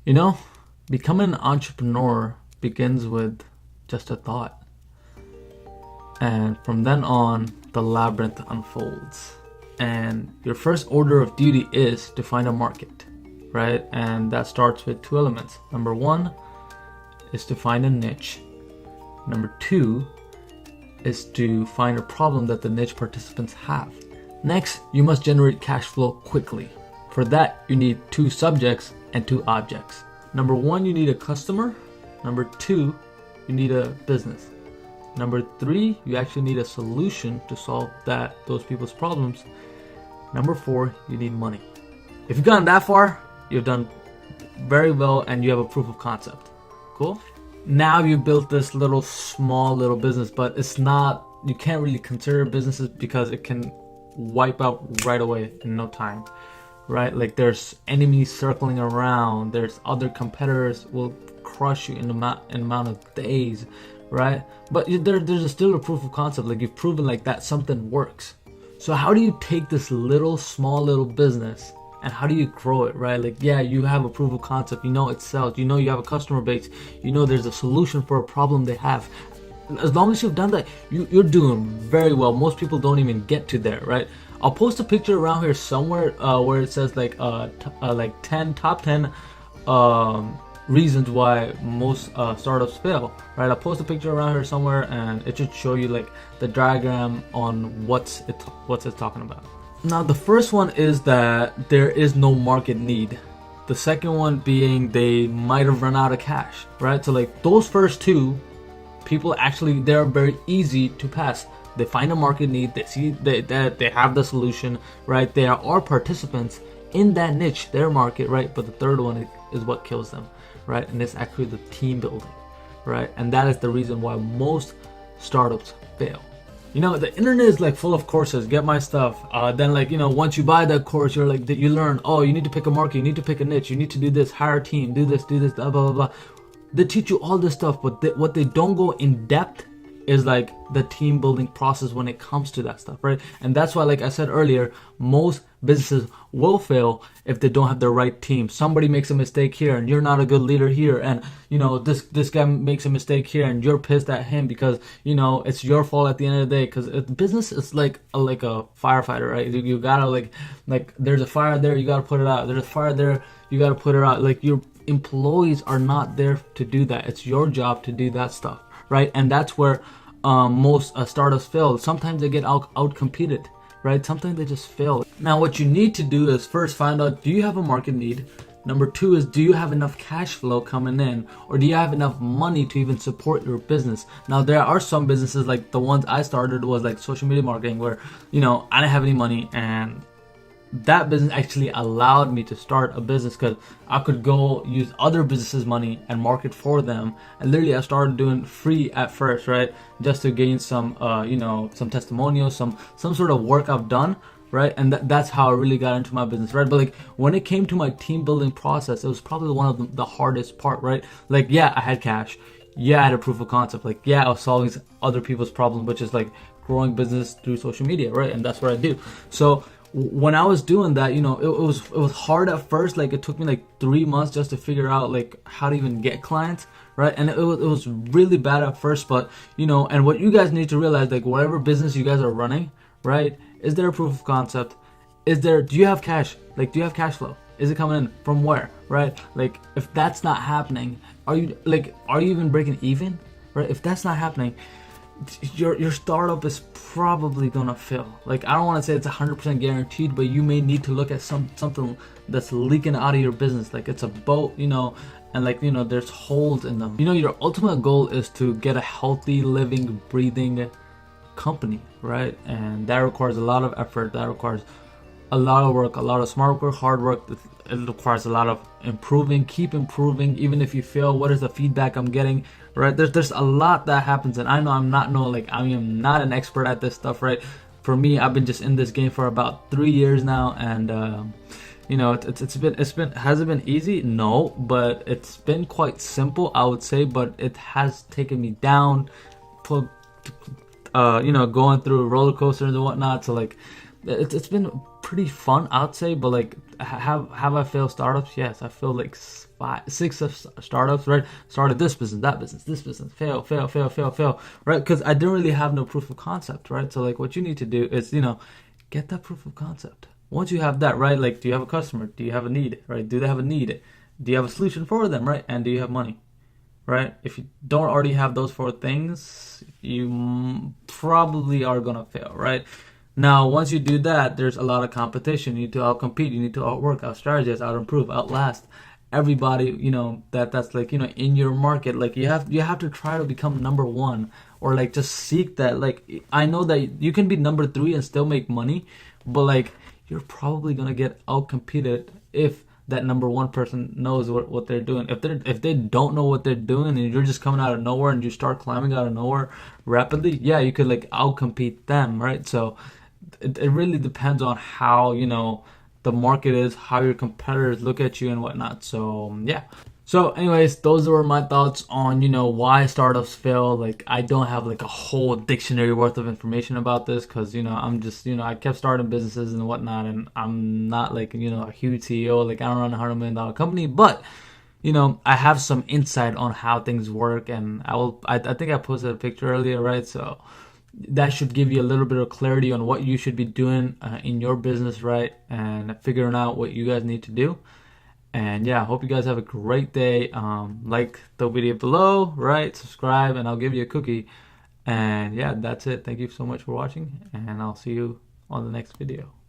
You know, becoming an entrepreneur begins with just a thought. And from then on, the labyrinth unfolds. And your first order of duty is to find a market, right? And that starts with two elements. Number one is to find a niche. Number two is to find a problem that the niche participants have. Next, you must generate cash flow quickly. For that, you need two subjects and two objects. Number one, you need a customer. Number two, you need a business. Number three, you actually need a solution to solve those people's problems. Number four, you need money. If you've gotten that far, you've done very well and you have a proof of concept. Cool? Now you built this small little business, but you can't really consider businesses because it can wipe out right away in no time, right? Like there's enemies circling around, there's other competitors will crush you in amount of days, right? But there's still a proof of concept, like you've proven like that something works. So how do you take this small little business and how do you grow it, right? Like, yeah, you have a proof of concept, you know it sells, you know you have a customer base, you know there's a solution for a problem they have. As long as you've done that, you're doing very well. Most people don't even get to there, right? I'll post a picture around here somewhere where it says like 10 top 10 reasons why most startups fail, right? I'll post a picture around here somewhere and it should show you like the diagram on what's it talking about. Now the first one is that there is no market need. The second one being they might have run out of cash, right? So like those first two, people actually, they're very easy to pass. They find a market need, they see that they have the solution, right? There are participants in that niche, their market, right? But the third one is what kills them, right? And it's actually the team building, right? And that is the reason why most startups fail. You know, the internet is like full of courses. Get my stuff. Then like, you know, once you buy that course, you're like, you learn, oh, you need to pick a market, you need to pick a niche, you need to do this, hire a team, do this, blah, blah, blah. They teach you all this stuff, but what they don't go in depth is like the team building process when it comes to that stuff, right? And that's why, like I said earlier, most businesses will fail if they don't have the right team. Somebody makes a mistake here and you're not a good leader here, and you know this guy makes a mistake here and you're pissed at him because you know it's your fault at the end of the day. Because business is like a firefighter, right? You gotta like there's a fire there, you gotta put it out. There's a fire there, you gotta put it out. Like your employees are not there to do that. It's your job to do that stuff, right? And that's where most startups fail. Sometimes they get out competed, right? Sometimes they just fail. Now what you need to do is first find out, do you have a market need? Number two is, do you have enough cash flow coming in, or do you have enough money to even support your business? Now there are some businesses, like the ones I started was like social media marketing, where you know I didn't have any money, and that business actually allowed me to start a business because I could go use other businesses' money and market for them. And literally I started doing free at first, right? Just to gain some, some testimonials, some sort of work I've done, right? And that's how I really got into my business, right? But like when it came to my team building process, it was probably one of the hardest part, right? Like, yeah, I had cash. Yeah, I had a proof of concept. Like, yeah, I was solving other people's problems, which is like growing business through social media, right? And that's what I do. So when I was doing that, you know, it was hard at first. Like it took me like 3 months just to figure out like how to even get clients, right? And it was really bad at first, but you know, and what you guys need to realize, like whatever business you guys are running, right? Is there a proof of concept? Do you have cash? Like, do you have cash flow? Is it coming in from where, right? Like if that's not happening, are you even breaking even, right? If that's not happening, your startup is probably gonna fail. Like I don't want to say it's 100% guaranteed, but you may need to look at something that's leaking out of your business. Like it's a boat, you know, and like, you know, there's holes in them. You know, your ultimate goal is to get a healthy, living, breathing company, right? And that requires a lot of effort. That requires a lot of work, a lot of smart work, hard work. It requires a lot of improving, keep improving. Even if you fail, what is the feedback I'm getting, right? There's a lot that happens, and I know I am not an expert at this stuff, right? For me, I've been just in this game for about 3 years now, and you know, has it been easy? No, but it's been quite simple, I would say. But it has taken me down, going through roller coasters and whatnot. So like, it's been pretty fun, I'd say. But like, have I failed startups? Yes, I failed like 5, 6 startups, right? Started this business, that business, this business, fail, fail, fail, fail, fail, right? Because I didn't really have no proof of concept, right? So like what you need to do is, get that proof of concept. Once you have that, right? Like, do you have a customer? Do you have a need, right? Do they have a need? Do you have a solution for them, right? And do you have money, right? If you don't already have those 4 things, you probably are gonna fail, right? Now, once you do that, there's a lot of competition. You need to outcompete. You need to outwork, out-strategize, out-improve, outlast everybody. That's like in your market. Like you have to try to become number 1, or like just seek that. Like I know that you can be number 3 and still make money, but like you're probably gonna get outcompeted if that number 1 person knows what they're doing. If they don't know what they're doing and you're just coming out of nowhere and you start climbing out of nowhere rapidly, yeah, you could like outcompete them, right? So it really depends on how the market is, how your competitors look at you and whatnot. So yeah. So anyways, those were my thoughts on why startups fail. Like I don't have like a whole dictionary worth of information about this, because I'm just I kept starting businesses and whatnot, and I'm not like a huge CEO. Like I don't run $100 million company, but I have some insight on how things work, and I think I posted a picture earlier, right? So that should give you a little bit of clarity on what you should be doing in your business, right? And figuring out what you guys need to do. And yeah, I hope you guys have a great day. Like the video below, right? Subscribe, and I'll give you a cookie. And yeah, that's it. Thank you so much for watching, and I'll see you on the next video.